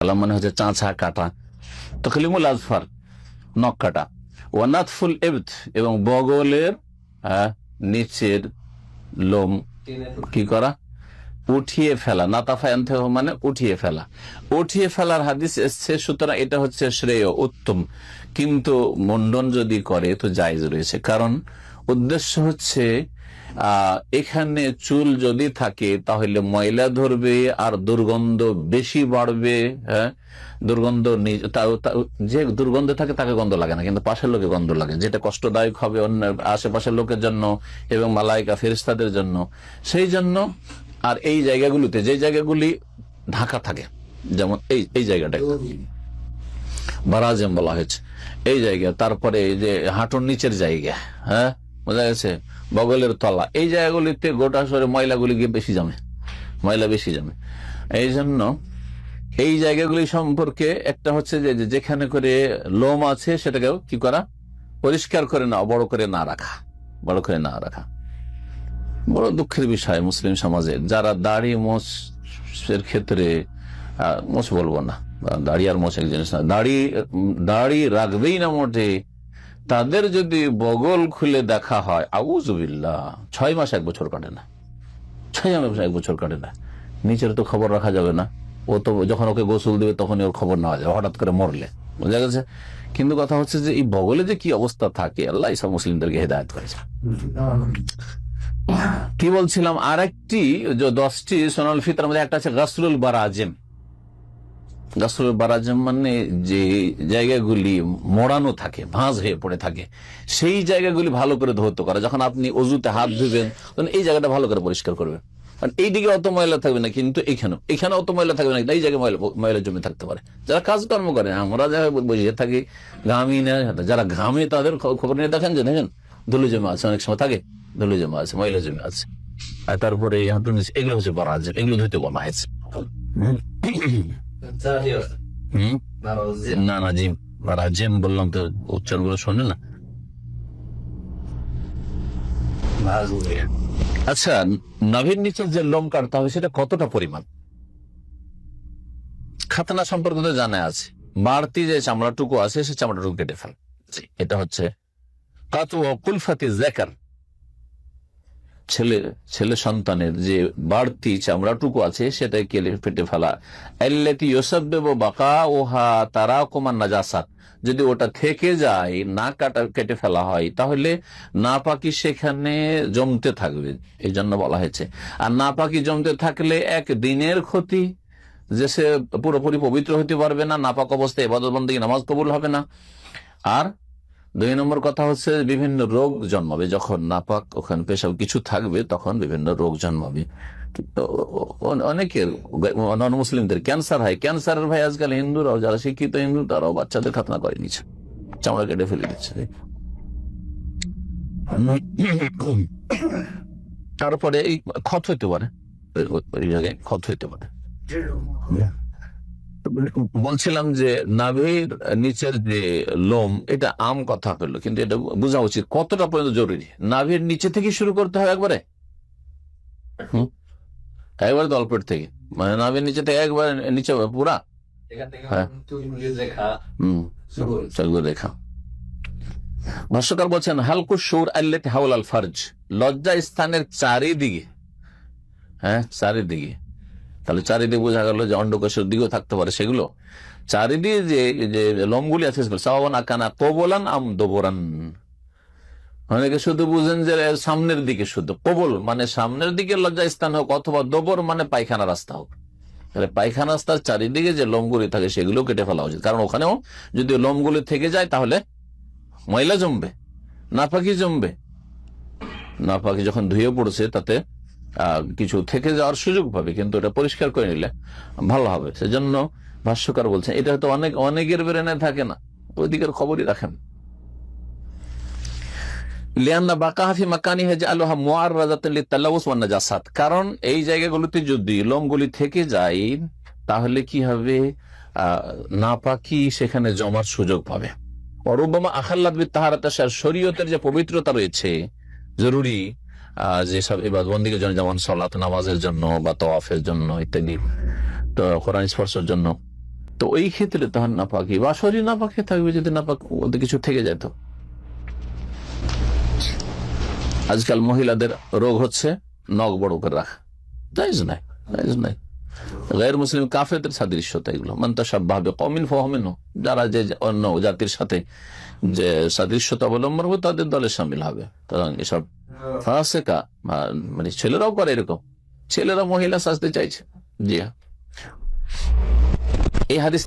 কালাম মানে হচ্ছে চাঁচা কাটা, তখলিমুল আজফার নখ কাটা, ওয়ানাতফুল ইবত এবং বগলের নিচের লোম কি করা, উঠিয়ে ফেলা। নাতাফায়ান্তে মানে উঠিয়ে ফেলা, উঠিয়ে ফেলার হাদিস এসছে, সুতরাং এটা হচ্ছে শ্রেয় উত্তম। কিন্তু মুন্ডন যদি করে তো জায়েজ রয়েছে, কারণ উদ্দেশ্য হচ্ছে এখানে চুল যদি থাকে তাহলে ময়লা ধরবে আর দুর্গন্ধ বেশি বাড়বে। হ্যাঁ, দুর্গন্ধ যে দুর্গন্ধ থাকে তাকে গন্ধ লাগে না, কিন্তু পাশের লোকে গন্ধ লাগে, যেটা কষ্টদায়ক হবে অন্য আশেপাশের লোকের জন্য এবং মালাইকা ফেরেশতাদের জন্য। সেই জন্য আর এই জায়গাগুলিতে যে জায়গাগুলি ঢাকা থাকে, যেমন এই জায়গাটা বারাজেম বলা হয়েছে, এই জায়গা, তারপরে এই যে হাঁটুর নিচের জায়গা, হ্যাঁ বোঝা গেছে, বগলের তলা, এই জায়গাগুলিতে গোটা শহরে ময়লাগুলি গিয়ে বেশি জমে, ময়লা বেশি জমে। এই জন্য এই জায়গাগুলি সম্পর্কে একটা হচ্ছে যে যেখানে করে লোম আছে সেটাকেও কি করা, পরিষ্কার করে না, বড় করে না রাখা, বড় করে না রাখা। বড় দুঃখের বিষয় মুসলিম সমাজে যারা দাড়ি মোছের ক্ষেত্রে, মোছ বলবো না, দাড়ি আর মোছ এক জিনিস না, দাড়ি রাখবেই না মোটে, তাদের যদি বগল খুলে দেখা হয়, আউযুবিল্লাহ, 6 মাস 1 বছর কাটে না, 6 মাস 1 বছর কাটে না। নিচের তো খবর রাখা যাবে না, ও তো যখন ওকে গোসল দেবে তখনই ওর খবর নেওয়া যাবে, হঠাৎ করে মরলে, বোঝা গেছে। কিন্তু কথা হচ্ছে যে এই বগলে যে কি অবস্থা থাকে, আল্লাহ সব মুসলিমদেরকে হেদায়েত করেছে। কি বলছিলাম, আরেকটি 10টি সুনানুল ফিতরার মধ্যে একটা আছে গাসলুল বারাজিম। গাসলুল বারাজিম মানে যে জায়গাগুলি মোড়ানো থাকে, ভাঁজ হয়ে পড়ে থাকে, সেই জায়গাগুলি ভালো করে ধৌত করা। যখন আপনি অজুতে হাত ধুবেন তখন এই জায়গাটা ভালো করে পরিষ্কার করবেন, কারণ এইদিকে অত ময়লা থাকবে না, কিন্তু এখানে অত ময়লা থাকবে না, এই জায়গায় ময়লা জমে থাকতে পারে। যারা কাজকর্ম করে, আমরা যারা বসে থাকি ঘামি না, যারা ঘামে তাদের খবর নিয়ে দেখেন যে দেখেন ধুলো জমে আছে, অনেক সময় থাকে ধুলো জমে আছে, ময়লা জমে আছে। আর তারপরে এগুলো হচ্ছে বারাজিম, এগুলো ধুইতে বলা হয়েছে। না না, জিম বারাজিম বললাম তো, উচ্চারণ গুলো শোনে না। আচ্ছা, নাভির নিচে যে লোম কাটতে হবে সেটা কতটা পরিমাণ? খাতনা সম্পর্কে তো জানা আছে, বাড়তি যে চামড়াটুকু আছে সে চামড়াটুকু কেটে ফেল, এটা হচ্ছে কাতু কুলফাতি যাকার, ছেলে সন্তানের যে বাড়তি চামড়াটুকু আছে সেটাই কেটে ফেলা। আল্লাতী ইউসাব্বিবু বাকাউহা তারাকুমান নাজাসাত, যদি ওটা থেকে যায়, না কেটে ফেলা হয়, তাহলে নাপাকি সেখানে জমতে থাকবে, এই জন্য বলা হয়েছে। আর নাপাকি জমতে থাকলে এক দিনের ক্ষতি, যে সে পুরোপুরি পবিত্র হতে পারবে না, নাপাক অবস্থায় ইবাদত বন্দেগী নামাজ কবুল হবে না। আর 2 নম্বর কথা হচ্ছে বিভিন্ন রোগ জন্মাবে, যখন নাপাক ওখানে পেশাব কিছু থাকবে তখন বিভিন্ন রোগ জন্মাবে। অনেকের নন মুসলিমদের ক্যান্সার হয়, ক্যান্সারের ভাই আজকাল হিন্দুরাও, যারা শিক্ষিত হিন্দু তারাও বাচ্চাদের খাতনা করে নিচ্ছে, চামড়া কেটে ফেলে দিচ্ছে। তারপরে এই ক্ষত হইতে পারে, ওই জায়গায় ক্ষত হইতে পারে। বলছিলাম যে নাভির নিচের যে লোম, এটা আম কথা হলো, কিন্তু এটা বোঝা উচিত কতটা পর্যন্ত জরুরি। নাভির নিচে থেকে শুরু করতে হবে একবারে, একবারে তলপেট থেকে, মানে নাভির নিচে থেকে একবারে নিচে পুরা, দেখা। ভাষ্যকার বলছেন হালকুস সুর আল্লাতি হাওলাল ফারজ, লজ্জা স্থানের চারিদিকে, হ্যাঁ চারিদিকে, তাহলে চারিদিকে বোঝা গেল যে অন্ডকোষের দিকেও থাকতে পারে, সেগুলো চারিদিকে যে লোমগুলি আছে সাওয়ান আকানা কবলান আম দোবরান। অনেকে শুধু বুঝেন যে সামনের দিকে, শুধু কবল মানে সামনের দিকে লজ্জা স্থান হোক, অথবা দোবর মানে পায়খানা রাস্তা হোক। তাহলে পায়খানা রাস্তার চারিদিকে যে লোমগুলি থাকে সেগুলো কেটে ফেলা উচিত, কারণ ওখানেও যদি লোমগুলি থেকে যায় তাহলে ময়লা জমবে, নাপাকি জমবে। নাপাকি যখন ধুয়ে পড়ছে তাতে কিছু থেকে যাওয়ার সুযোগ পাবে, কিন্তু এটা পরিষ্কার করে নিলে ভালো হবে। সেজন্য ভাষ্যকার বলছেন এটা হয়তো অনেকের ব্রেনে থাকে না, ওই দিকের খবরই রাখেন। কারণ এই জায়গাগুলোতে যদি লোমগুলি থেকে যায় তাহলে কি হবে, নাপাকি সেখানে জমার সুযোগ পাবে। অরুবামা আখাল্লাত বিত্তাহারাত, শরীয়তের যে পবিত্রতা রয়েছে জরুরি যেসব ইবাদতবন্দির জন্য, যেমন সালাত নামাজের জন্য বা তাওয়াফের জন্য ইত্যাদি, তো কোরআন স্পর্শের জন্য, তো ওই ক্ষেত্রে তখন নাপাকি বা শরীর নাপাকি থাকবে, যদি নাপাক ওদের কিছু থেকে যেত। আজকাল মহিলাদের রোগ হচ্ছে নখ বড় করে রাখা, জায়েজ নাই, জায়েজ নাই। গায়র মুসলিম কাফেরদের সাদৃশ্যতা এগুলো। মান তাশাব্বাহা বিকওমিন ফাহুয়া মিনহুম, যারা যে অন্য জাতির সাথে যে সাদৃশ্যতা অবলম্বন করবে তাদের দলে শামিল হবে। সুতরাং এসব ফাসেকা মানে ছেলেরাও করে এরকম, ছেলেরা মহিলা সাজতে চাইছে। জি হ্যাঁ, এই হাদিস